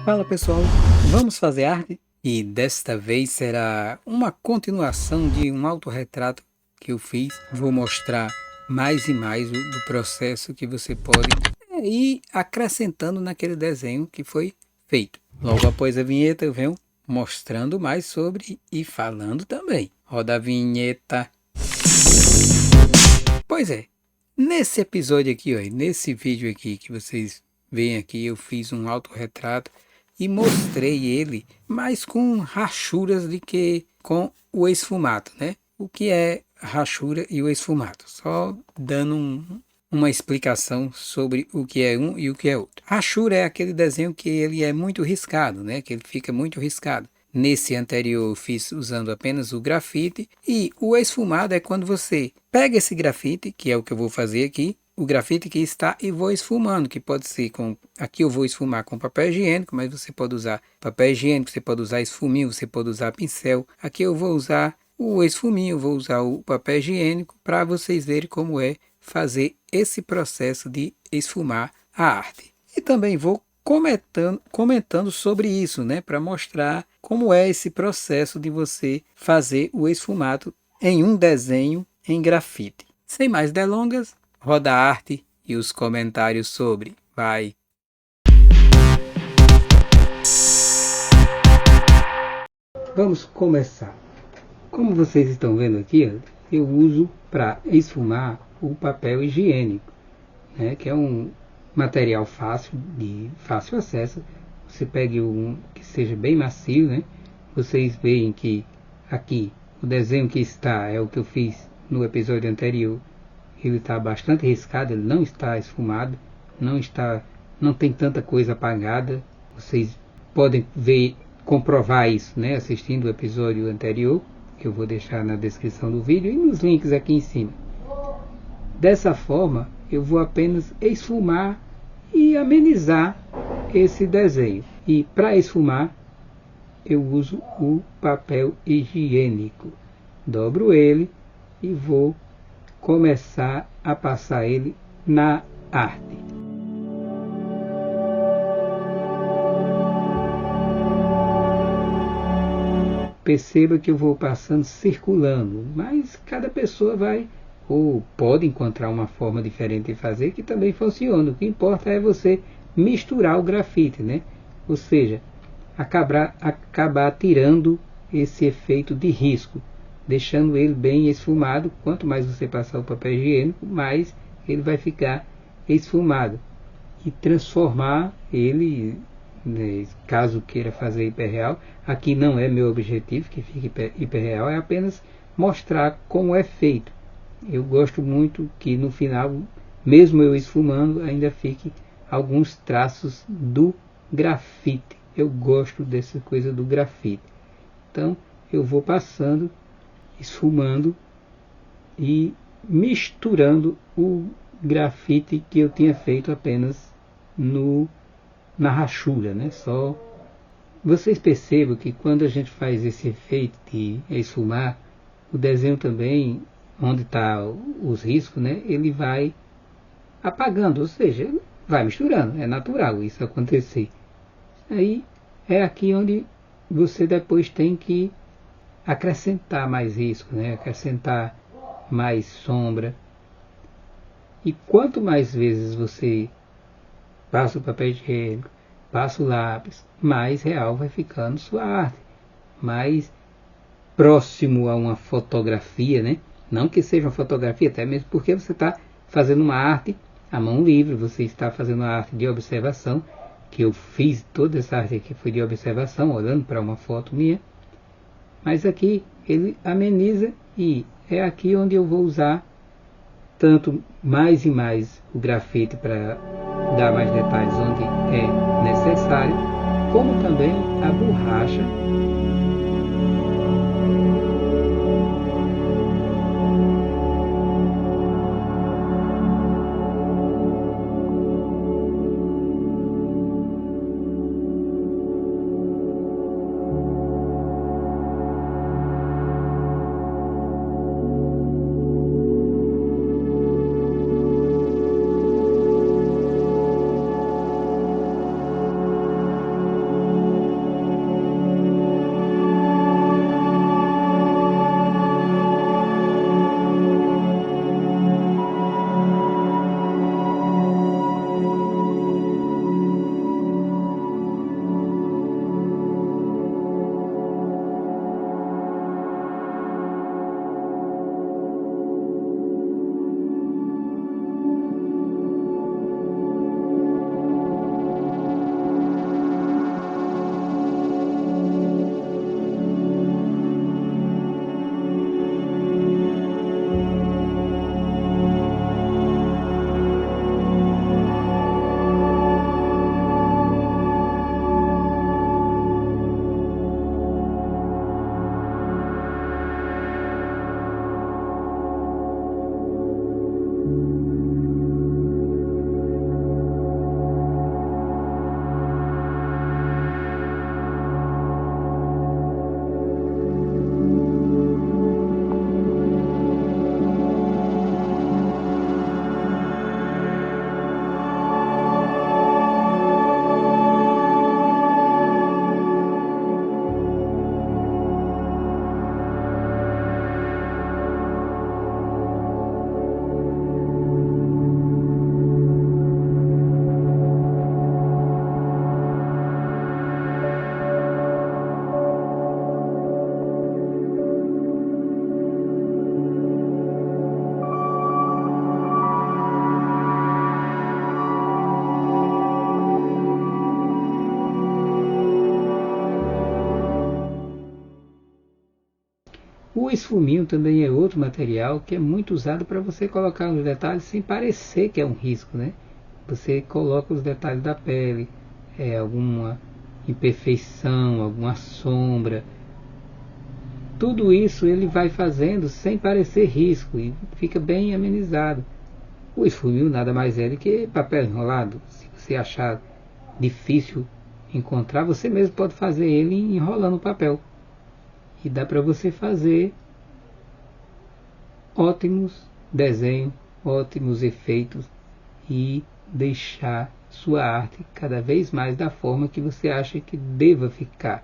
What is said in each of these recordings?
Fala pessoal, vamos fazer arte? E desta vez será uma continuação de um autorretrato que eu fiz. Vou mostrar mais e mais do processo que você pode ir acrescentando naquele desenho que foi feito. Logo após a vinheta eu venho mostrando mais sobre e falando também. Roda a vinheta. Pois é, nesse episódio aqui, ó, nesse vídeo aqui que vocês veem aqui, eu fiz um autorretrato e mostrei ele mais com rachuras do que com o esfumato, né? O que é rachura e o esfumato? Só dando uma explicação sobre o que é um e o que é outro. Rachura é aquele desenho que ele é muito riscado, né? Que ele fica muito riscado. Nesse anterior eu fiz usando apenas o grafite, e o esfumado é quando você pega esse grafite, que é o que eu vou fazer aqui, o grafite que está, e vou esfumando, que pode ser com, aqui eu vou esfumar com papel higiênico, mas você pode usar papel higiênico, você pode usar esfuminho, você pode usar pincel. Aqui eu vou usar o esfuminho, vou usar o papel higiênico para vocês verem como é fazer esse processo de esfumar a arte. E também vou comentando sobre isso, né, para mostrar como é esse processo de você fazer o esfumato em um desenho em grafite. Sem mais delongas, roda a arte e os comentários sobre. Vai! Vamos começar. Como vocês estão vendo aqui, eu uso para esfumar o papel higiênico, né, que é um material fácil, de fácil acesso. Você pegue um que seja bem macio, né? Vocês veem que aqui o desenho que está é o que eu fiz no episódio anterior. Ele está bastante riscado, ele não está esfumado, não tem tanta coisa apagada. Vocês podem ver, comprovar isso, né, assistindo o episódio anterior, que eu vou deixar na descrição do vídeo e nos links aqui em cima. Dessa forma, eu vou apenas esfumar e amenizar esse desenho. E para esfumar, eu uso o papel higiênico. Dobro ele e vou começar a passar ele na arte. Perceba que eu vou passando circulando, mas cada pessoa vai ou pode encontrar uma forma diferente de fazer que também funciona. O que importa é você misturar o grafite, né? Ou seja, acabar tirando esse efeito de risco, deixando ele bem esfumado. Quanto mais você passar o papel higiênico, mais ele vai ficar esfumado, e transformar ele, né, caso queira fazer hiperreal. Aqui não é meu objetivo que fique hiperreal, é apenas mostrar como é feito. Eu gosto muito que no final, mesmo eu esfumando, ainda fique alguns traços do grafite. Eu gosto dessa coisa do grafite. Então eu vou passando, esfumando e misturando o grafite que eu tinha feito apenas na rachura, né? Só vocês percebam que quando a gente faz esse efeito de esfumar, o desenho também, onde está os riscos, né, ele vai apagando, ou seja, vai misturando. É natural isso acontecer. Aí é aqui onde você depois tem que acrescentar mais risco, né, acrescentar mais sombra. E quanto mais vezes você passa o papel higiênico, passa o lápis, mais real vai ficando sua arte, mais próximo a uma fotografia, né? Não que seja uma fotografia, até mesmo porque você está fazendo uma arte à mão livre, você está fazendo uma arte de observação, que eu fiz toda essa arte aqui foi de observação, olhando para uma foto minha, mas aqui ele ameniza, e é aqui onde eu vou usar tanto mais e mais o grafite para dar mais detalhes onde é necessário, como também a borracha. O esfuminho também é outro material que é muito usado para você colocar os detalhes sem parecer que é um risco, né? Você coloca os detalhes da pele, alguma imperfeição, alguma sombra. Tudo isso ele vai fazendo sem parecer risco e fica bem amenizado. O esfumil nada mais é do que papel enrolado. Se você achar difícil encontrar, você mesmo pode fazer ele enrolando o papel. E dá para você fazer ótimos desenhos, ótimos efeitos e deixar sua arte cada vez mais da forma que você acha que deva ficar.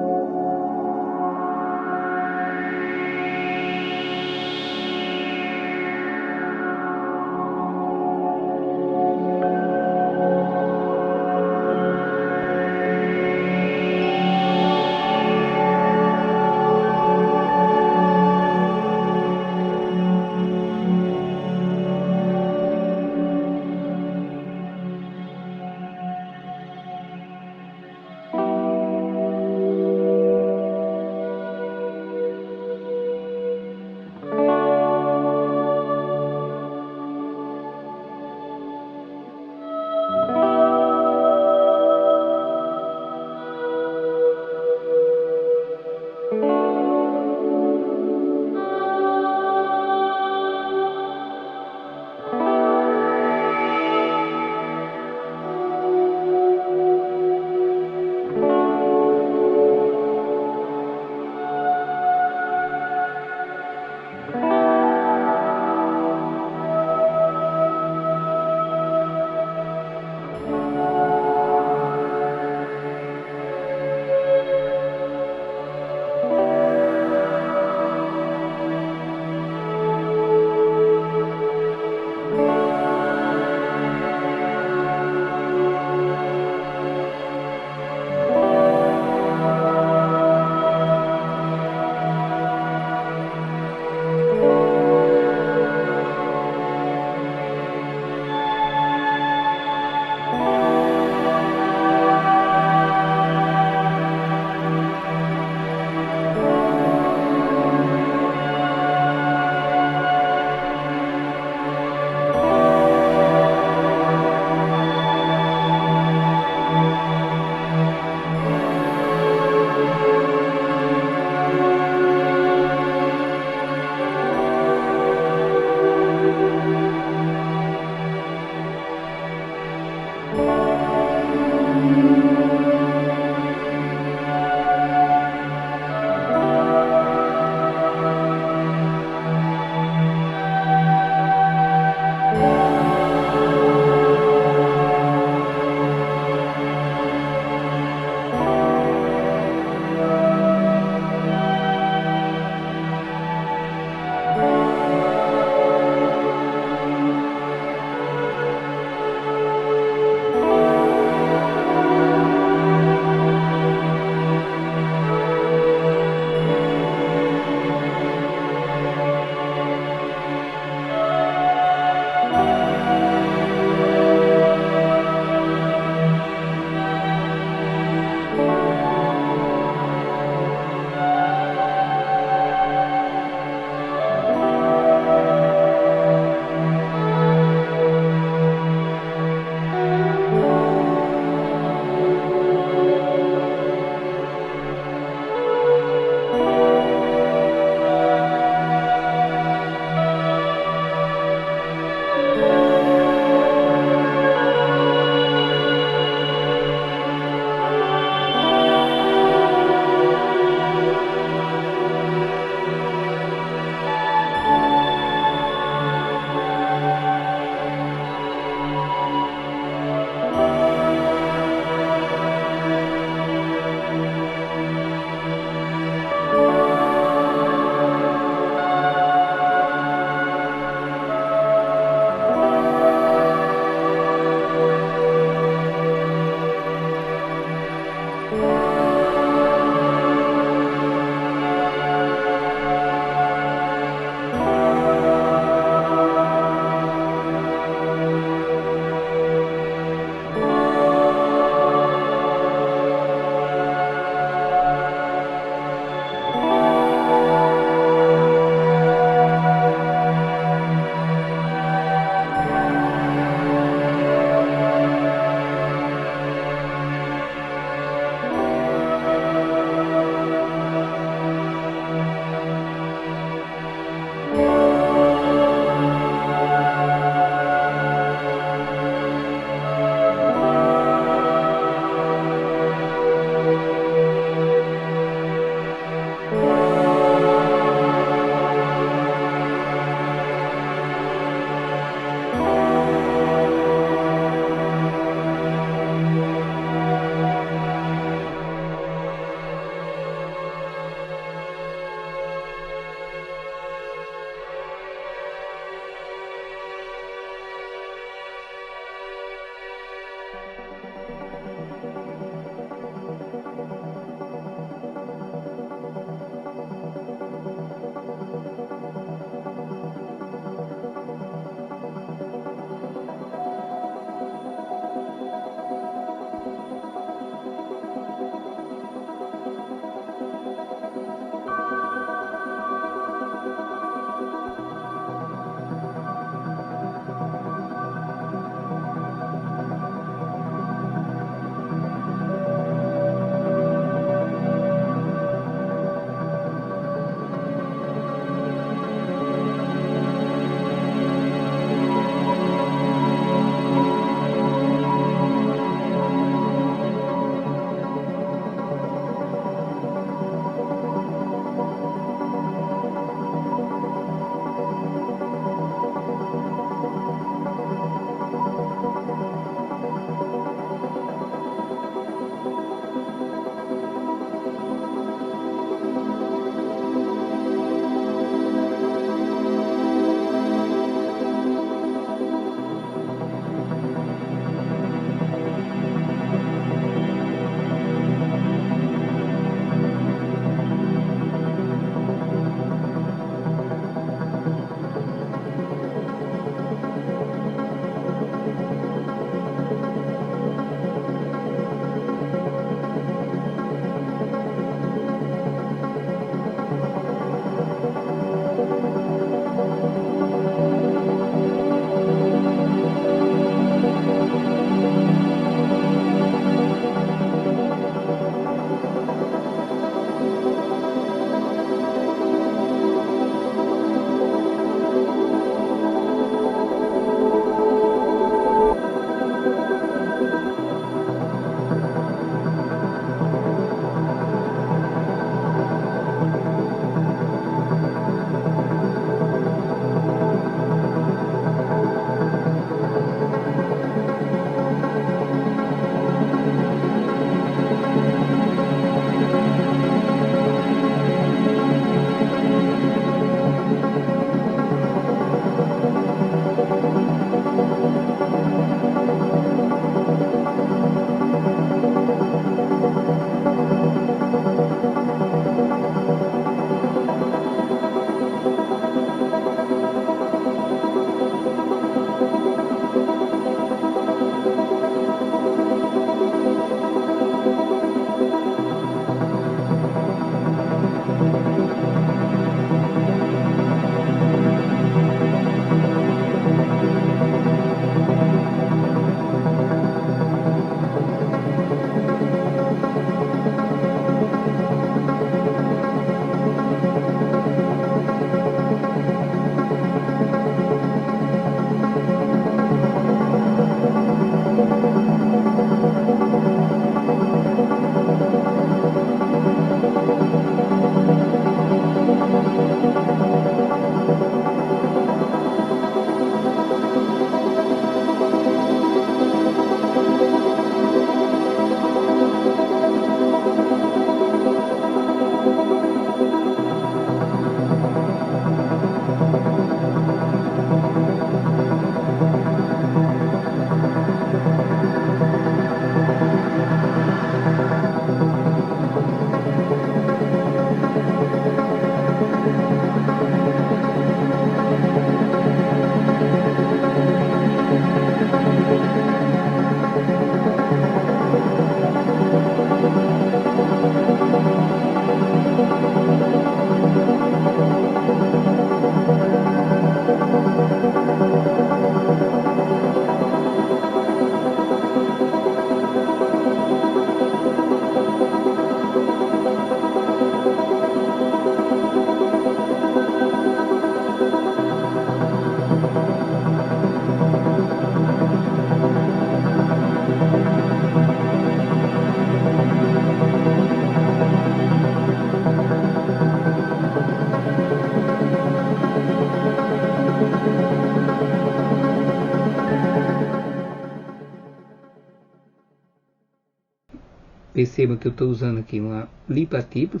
percebam que eu estou usando aqui uma Lipa-Tipos,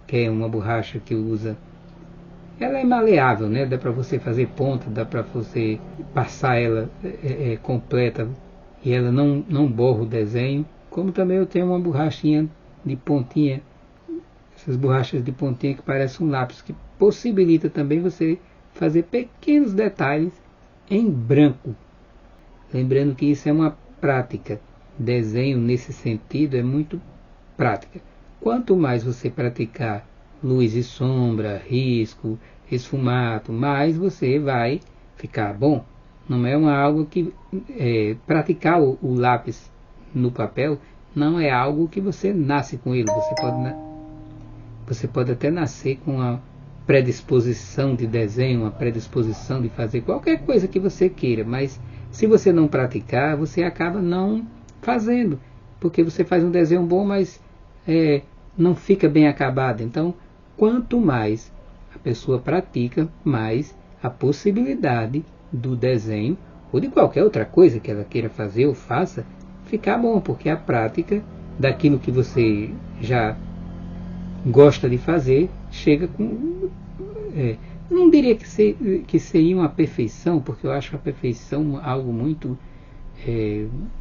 que é uma borracha que usa. Ela é maleável, né? Dá para você fazer ponta, dá para você passar ela completa e ela não borra o desenho. Como também eu tenho uma borrachinha de pontinha, essas borrachas de pontinha que parecem um lápis, que possibilita também você fazer pequenos detalhes em branco. Lembrando que isso é uma prática. Desenho nesse sentido é muito prática. Quanto mais você praticar luz e sombra, risco, esfumato, mais você vai ficar bom. Não é algo que praticar o lápis no papel não é algo que você nasce com ele. Você pode até nascer com a predisposição de desenho, uma predisposição de fazer qualquer coisa que você queira, mas se você não praticar, você acaba não fazendo, porque você faz um desenho bom, mas não fica bem acabado. Então, quanto mais a pessoa pratica, mais a possibilidade do desenho ou de qualquer outra coisa que ela queira fazer ou faça ficar bom, porque a prática daquilo que você já gosta de fazer chega com não diria que seria uma perfeição, porque eu acho a perfeição algo muito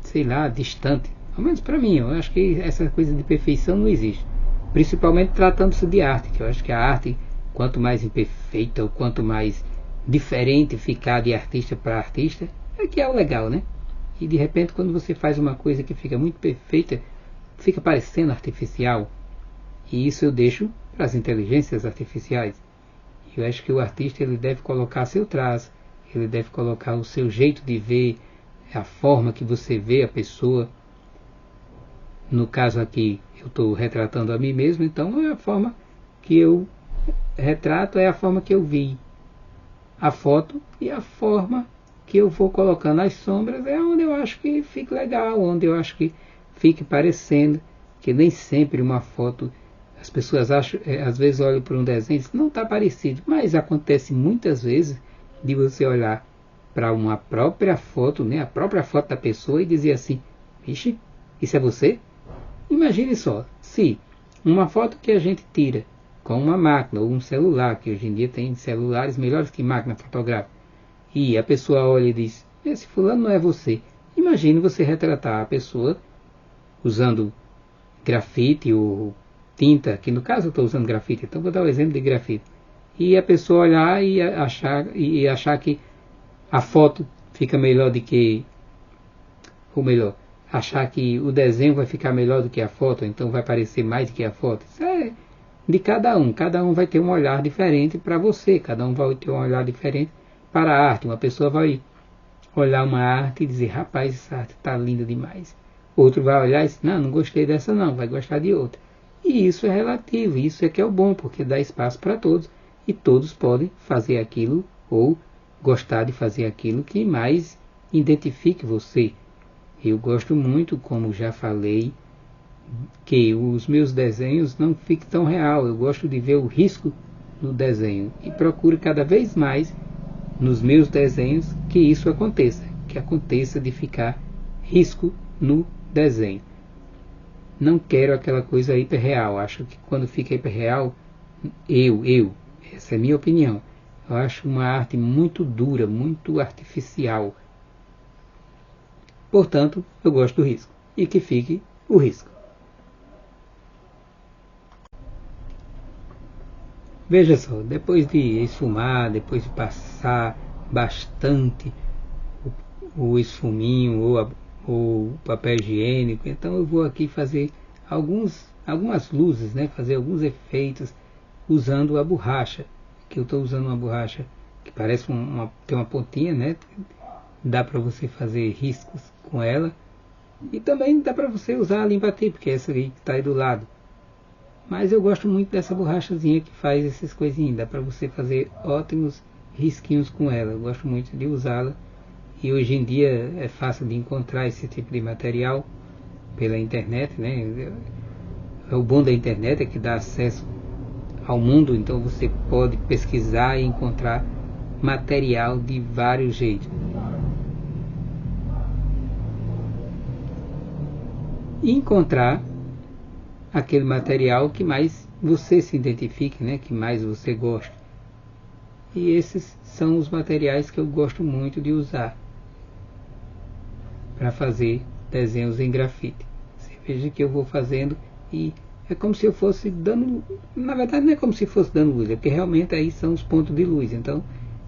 sei lá, distante, ao menos para mim. Eu acho que essa coisa de perfeição não existe, principalmente tratando-se de arte, que eu acho que a arte, quanto mais imperfeita ou quanto mais diferente ficar de artista para artista, é que é o legal, né? E de repente, quando você faz uma coisa que fica muito perfeita, fica parecendo artificial. E isso eu deixo para as inteligências artificiais. Eu acho que o artista ele deve colocar seu traço, ele deve colocar o seu jeito de ver, a forma que você vê a pessoa. No caso aqui, eu estou retratando a mim mesmo, então é a forma que eu retrato, é a forma que eu vi a foto, e a forma que eu vou colocando as sombras é onde eu acho que fica legal, onde eu acho que fique parecendo, que nem sempre uma foto, as pessoas acham, às vezes olham para um desenho e dizem, não está parecido, mas acontece muitas vezes de você olhar para uma própria foto, né, a própria foto da pessoa, e dizer assim, vixe, isso é você? Imagine só, se uma foto que a gente tira com uma máquina ou um celular, que hoje em dia tem celulares melhores que máquina fotográfica, e a pessoa olha e diz, esse fulano não é você. Imagine você retratar a pessoa usando grafite ou tinta, que no caso eu estou usando grafite, então vou dar o exemplo de grafite, e a pessoa olhar e achar que a foto fica melhor do que, ou melhor, achar que o desenho vai ficar melhor do que a foto, então vai parecer mais do que a foto. Isso é de cada um vai ter um olhar diferente para você, cada um vai ter um olhar diferente para a arte. Uma pessoa vai olhar uma arte e dizer, rapaz, essa arte está linda demais. Outro vai olhar e dizer, não gostei dessa não, vai gostar de outra. E isso é relativo, isso é que é o bom, porque dá espaço para todos, e todos podem fazer aquilo, ou gostar de fazer aquilo que mais identifique você. Eu gosto muito, como já falei, que os meus desenhos não fiquem tão real. Eu gosto de ver o risco no desenho e procuro cada vez mais nos meus desenhos que isso aconteça, que aconteça de ficar risco no desenho. Não quero aquela coisa hiperreal. Acho que quando fica hiperreal, essa é a minha opinião, eu acho uma arte muito dura, muito artificial. Portanto, eu gosto do risco, e que fique o risco. Veja só, depois de esfumar, depois de passar bastante o esfuminho ou o papel higiênico, então eu vou aqui fazer algumas luzes, né? Fazer alguns efeitos usando a borracha, que eu estou usando uma borracha que parece tem uma pontinha, né? Dá para você fazer riscos com ela, e também dá para você usar a limpa-tinta, porque é essa aí que está aí do lado. Mas eu gosto muito dessa borrachazinha que faz essas coisinhas, dá para você fazer ótimos risquinhos com ela. Eu gosto muito de usá-la, e hoje em dia é fácil de encontrar esse tipo de material pela internet, né? O bom da internet é que dá acesso ao mundo, então você pode pesquisar e encontrar material de vários jeitos. E encontrar aquele material que mais você se identifique, né? Que mais você gosta. E esses são os materiais que eu gosto muito de usar para fazer desenhos em grafite. Você veja que eu vou fazendo e é como se eu fosse dando, na verdade não é como se fosse dando luz, é porque realmente aí são os pontos de luz. Então,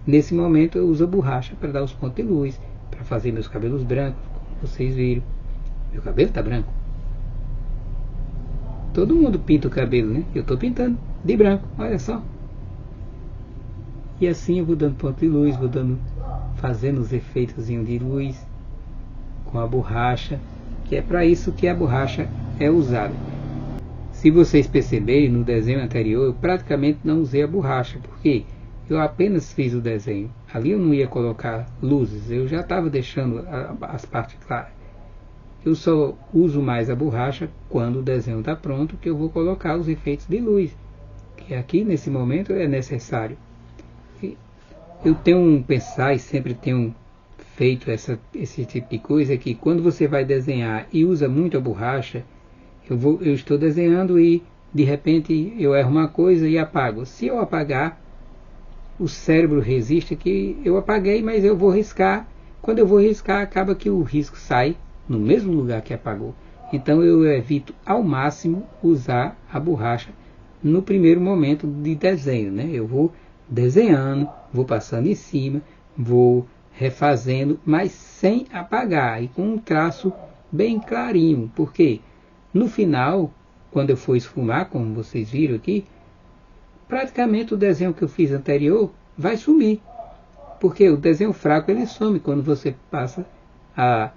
nesse momento eu uso a borracha para dar os pontos de luz, para fazer meus cabelos brancos, como vocês viram. Meu cabelo está branco. Todo mundo pinta o cabelo, né? Eu estou pintando de branco, olha só. E assim eu vou dando ponto de luz, vou dando, fazendo os efeitos de luz com a borracha, que é para isso que a borracha é usada. Se vocês perceberem, no desenho anterior eu praticamente não usei a borracha, porque eu apenas fiz o desenho. Ali eu não ia colocar luzes, eu já estava deixando as partes claras. Eu só uso mais a borracha quando o desenho está pronto, que eu vou colocar os efeitos de luz, que aqui nesse momento é necessário. Eu tenho pensar e sempre tenho feito esse tipo de coisa, que quando você vai desenhar e usa muito a borracha, eu estou desenhando e de repente eu erro uma coisa e apago. Se eu apagar, o cérebro resiste que eu apaguei, mas eu vou riscar. Quando eu vou riscar, acaba que o risco sai no mesmo lugar que apagou. Então eu evito ao máximo usar a borracha no primeiro momento de desenho, né? Eu vou desenhando, vou passando em cima, vou refazendo, mas sem apagar e com um traço bem clarinho, porque no final, quando eu for esfumar, como vocês viram aqui, praticamente o desenho que eu fiz anterior vai sumir, porque o desenho fraco ele some quando você passa a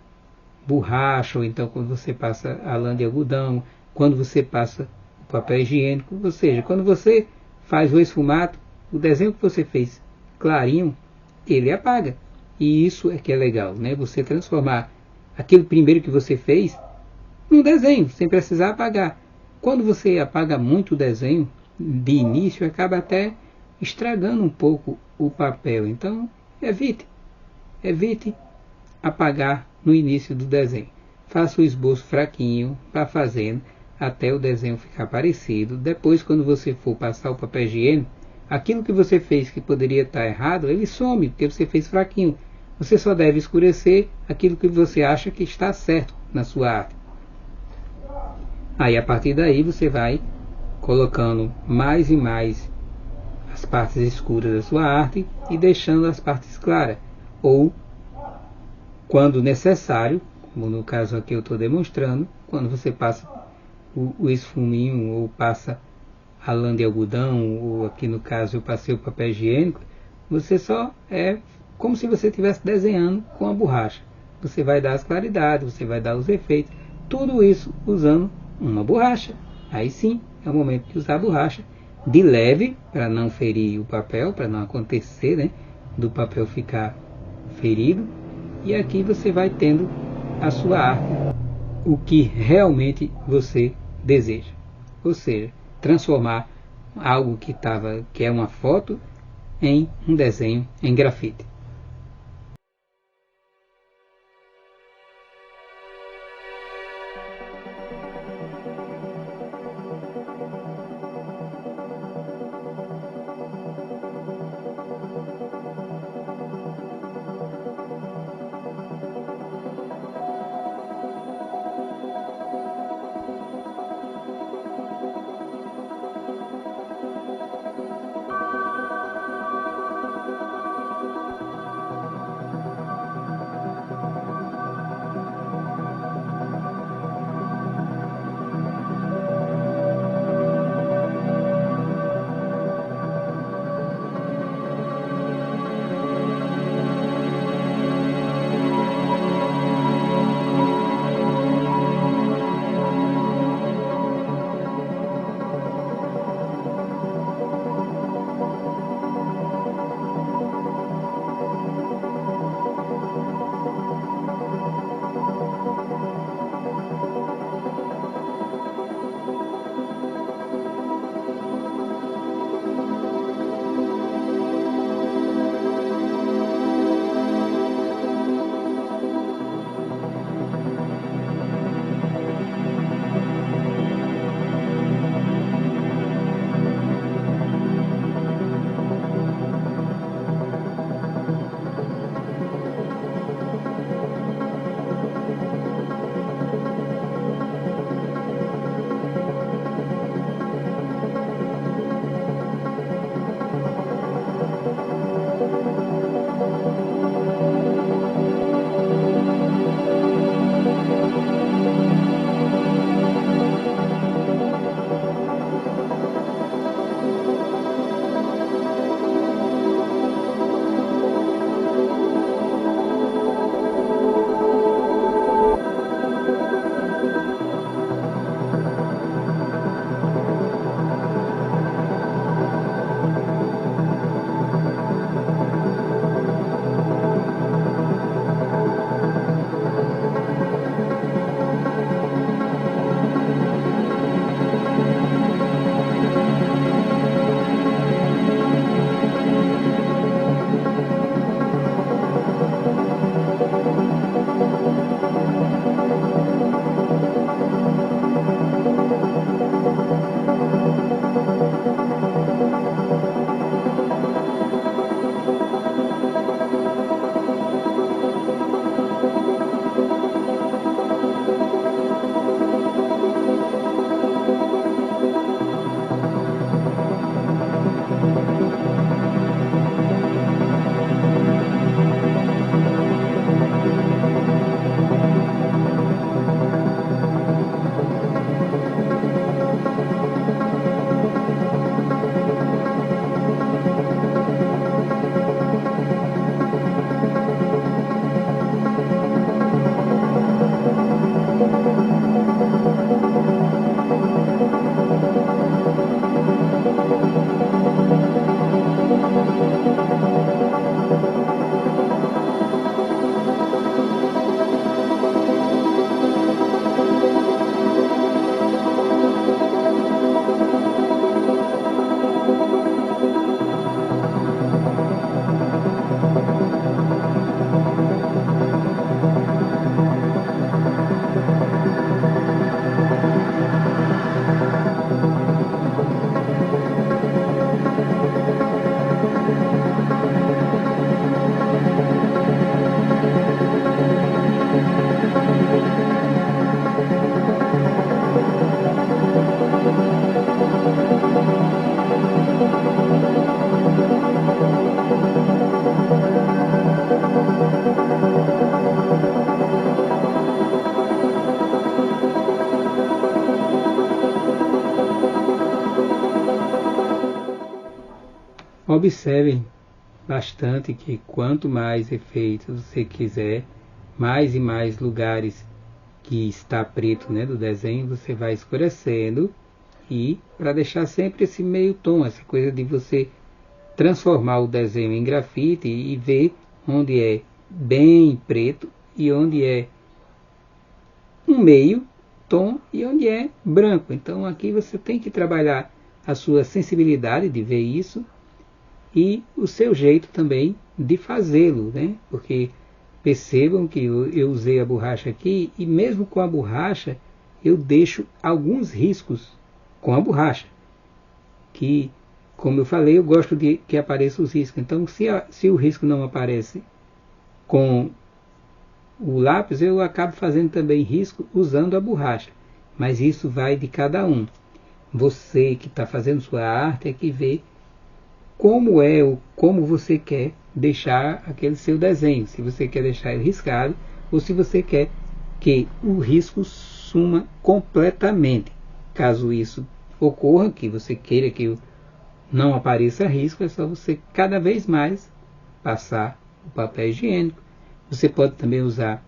borracha, ou então quando você passa a lã de algodão, quando você passa o papel higiênico, ou seja, quando você faz o esfumado, o desenho que você fez clarinho, ele apaga. E isso é que é legal, né? Você transformar aquilo primeiro que você fez num desenho, sem precisar apagar. Quando você apaga muito o desenho, de início, acaba até estragando um pouco o papel. Então, evite apagar no início do desenho. Faça o esboço fraquinho, vá fazendo até o desenho ficar parecido. Depois, quando você for passar o papel higiênico, aquilo que você fez que poderia estar errado, ele some, porque você fez fraquinho. Você só deve escurecer aquilo que você acha que está certo na sua arte. Aí, a partir daí, você vai colocando mais e mais as partes escuras da sua arte e deixando as partes claras. Ou, quando necessário, como no caso aqui eu estou demonstrando, quando você passa o esfuminho ou passa a lã de algodão, ou aqui no caso eu passei o papel higiênico, você só é como se você estivesse desenhando com a borracha. Você vai dar as claridades, você vai dar os efeitos, tudo isso usando uma borracha. Aí sim, é o momento de usar a borracha de leve, para não ferir o papel, para não acontecer, né, do papel ficar ferido. E aqui você vai tendo a sua arte, o que realmente você deseja. Ou seja, transformar algo que é uma foto em um desenho em grafite. observem bastante que quanto mais efeitos você quiser, mais e mais lugares que está preto, né, do desenho, você vai escurecendo, e para deixar sempre esse meio tom, essa coisa de você transformar o desenho em grafite e ver onde é bem preto e onde é um meio tom e onde é branco. Então aqui você tem que trabalhar a sua sensibilidade de ver isso e o seu jeito também de fazê-lo, né? Porque percebam que eu usei a borracha aqui e mesmo com a borracha eu deixo alguns riscos com a borracha, que, como eu falei, eu gosto de que apareçam os riscos. Então, se o risco não aparece com o lápis, eu acabo fazendo também risco usando a borracha. Mas isso vai de cada um. Você que está fazendo sua arte é que vê como é ou como você quer deixar aquele seu desenho. Se você quer deixar ele riscado ou se você quer que o risco suma completamente. Caso isso ocorra, que você queira que não apareça risco, é só você cada vez mais passar o papel higiênico. Você pode também usar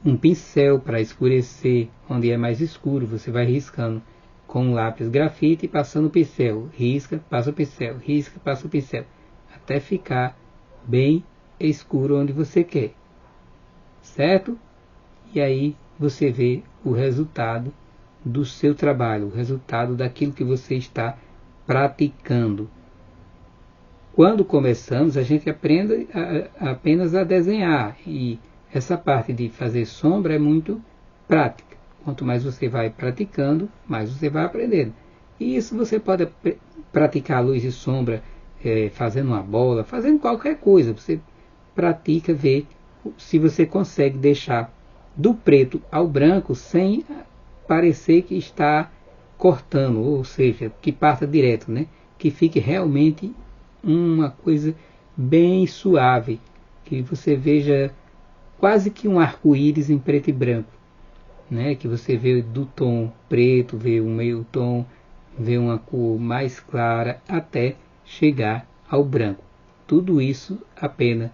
um pincel para escurecer onde é mais escuro. Você vai riscando com um lápis grafite e passando o pincel. Risca, passa o pincel, risca, passa o pincel, até ficar bem escuro onde você quer. Certo? E aí você vê o resultado do seu trabalho, o resultado daquilo que você está praticando. Quando começamos, a gente aprende apenas a desenhar, e essa parte de fazer sombra é muito prática. Quanto mais você vai praticando, mais você vai aprendendo. E isso você pode praticar luz e sombra, fazendo uma bola, fazendo qualquer coisa. Você pratica, vê se você consegue deixar do preto ao branco sem parecer que está cortando, ou seja, que parta direto, né? Que fique realmente uma coisa bem suave, que você veja quase que um arco-íris em preto e branco, né? Que você vê do tom preto, vê um meio tom, vê uma cor mais clara até chegar ao branco. Tudo isso apenas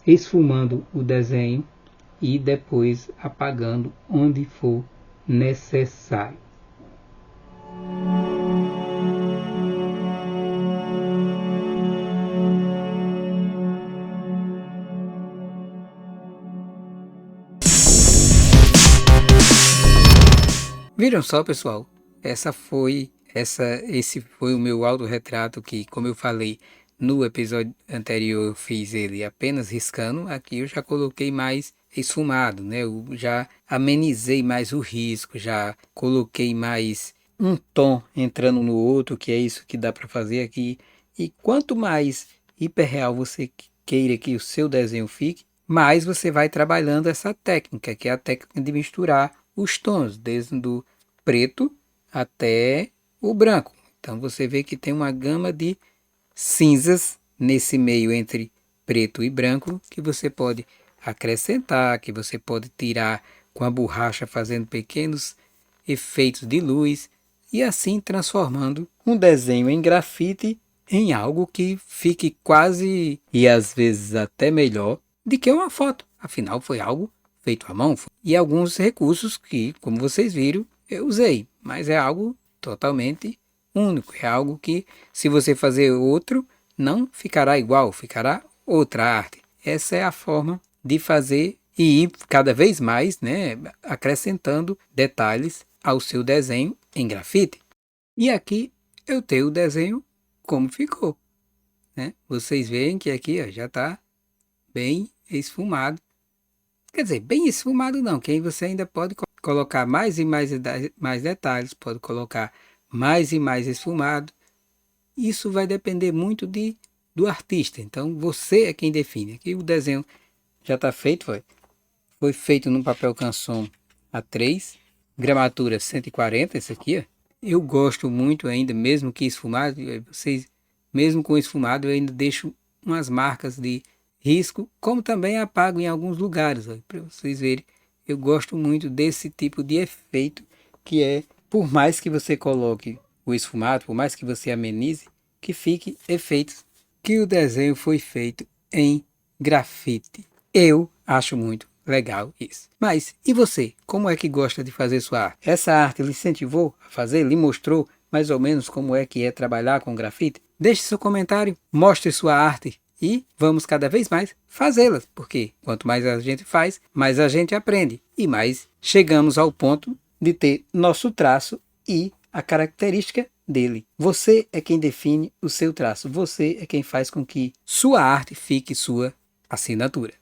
esfumando o desenho e depois apagando onde for necessário. Viram só, pessoal? Esse foi o meu autorretrato que, como eu falei no episódio anterior, eu fiz ele apenas riscando. Aqui eu já coloquei mais esfumado, né? Eu já amenizei mais o risco, já coloquei mais um tom entrando no outro, que é isso que dá para fazer aqui. E quanto mais hiperreal você queira que o seu desenho fique, mais você vai trabalhando essa técnica, que é a técnica de misturar os tons, desde o preto até o branco. Então você vê que tem uma gama de cinzas nesse meio entre preto e branco que você pode acrescentar, que você pode tirar com a borracha, fazendo pequenos efeitos de luz e assim transformando um desenho em grafite em algo que fique quase e às vezes até melhor do que uma foto. Afinal, foi algo feito à mão. E alguns recursos que, como vocês viram, eu usei, mas é algo totalmente único. É algo que, se você fazer outro, não ficará igual, ficará outra arte. Essa é a forma de fazer e ir cada vez mais, né, acrescentando detalhes ao seu desenho em grafite. E aqui eu tenho o desenho como ficou, né? Vocês veem que aqui ó, já está bem esfumado. Quer dizer, bem esfumado não, que aí você ainda pode colocar mais e mais detalhes, pode colocar mais e mais esfumado. Isso vai depender muito do artista, então você é quem define. Aqui o desenho já está feito, foi feito no papel canson A3, gramatura 140, esse aqui, ó. Eu gosto muito ainda, mesmo que esfumado, mesmo com esfumado, eu ainda deixo umas marcas de risco, como também apago em alguns lugares, para vocês verem. Eu gosto muito desse tipo de efeito, que é, por mais que você coloque o esfumado, por mais que você amenize, que fique efeitos que o desenho foi feito em grafite. Eu acho muito legal isso. Mas e você? Como é que gosta de fazer sua arte? Essa arte lhe incentivou a fazer? Lhe mostrou mais ou menos como é que é trabalhar com grafite? Deixe seu comentário, mostre sua arte e vamos cada vez mais fazê-las, porque quanto mais a gente faz, mais a gente aprende e mais chegamos ao ponto de ter nosso traço e a característica dele. Você é quem define o seu traço, você é quem faz com que sua arte fique sua assinatura.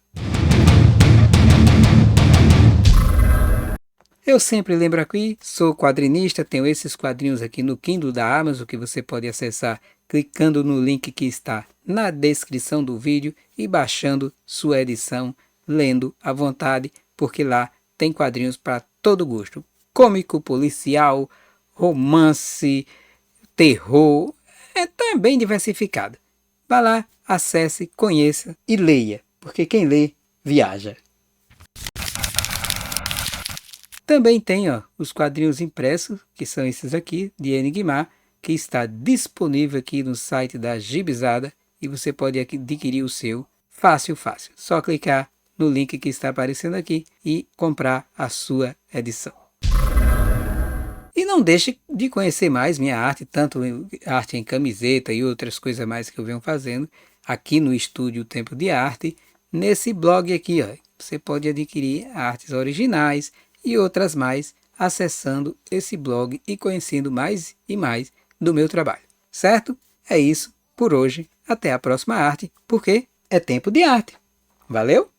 Eu sempre lembro aqui, sou quadrinista, tenho esses quadrinhos aqui no Kindle da Amazon que você pode acessar clicando no link que está na descrição do vídeo e baixando sua edição, lendo à vontade, porque lá tem quadrinhos para todo gosto. Cômico, policial, romance, terror, tá bem diversificado. Vá lá, acesse, conheça e leia, porque quem lê, viaja. Também tem os quadrinhos impressos, que são esses aqui, de Enigmar, que está disponível aqui no site da Gibizada e você pode adquirir o seu fácil. Só clicar no link que está aparecendo aqui e comprar a sua edição. E não deixe de conhecer mais minha arte, tanto arte em camiseta e outras coisas mais que eu venho fazendo aqui no estúdio Tempo de Arte, nesse blog aqui. Você pode adquirir artes originais e outras mais acessando esse blog e conhecendo mais e mais do meu trabalho, certo? É isso por hoje, até a próxima arte, porque é tempo de arte. Valeu?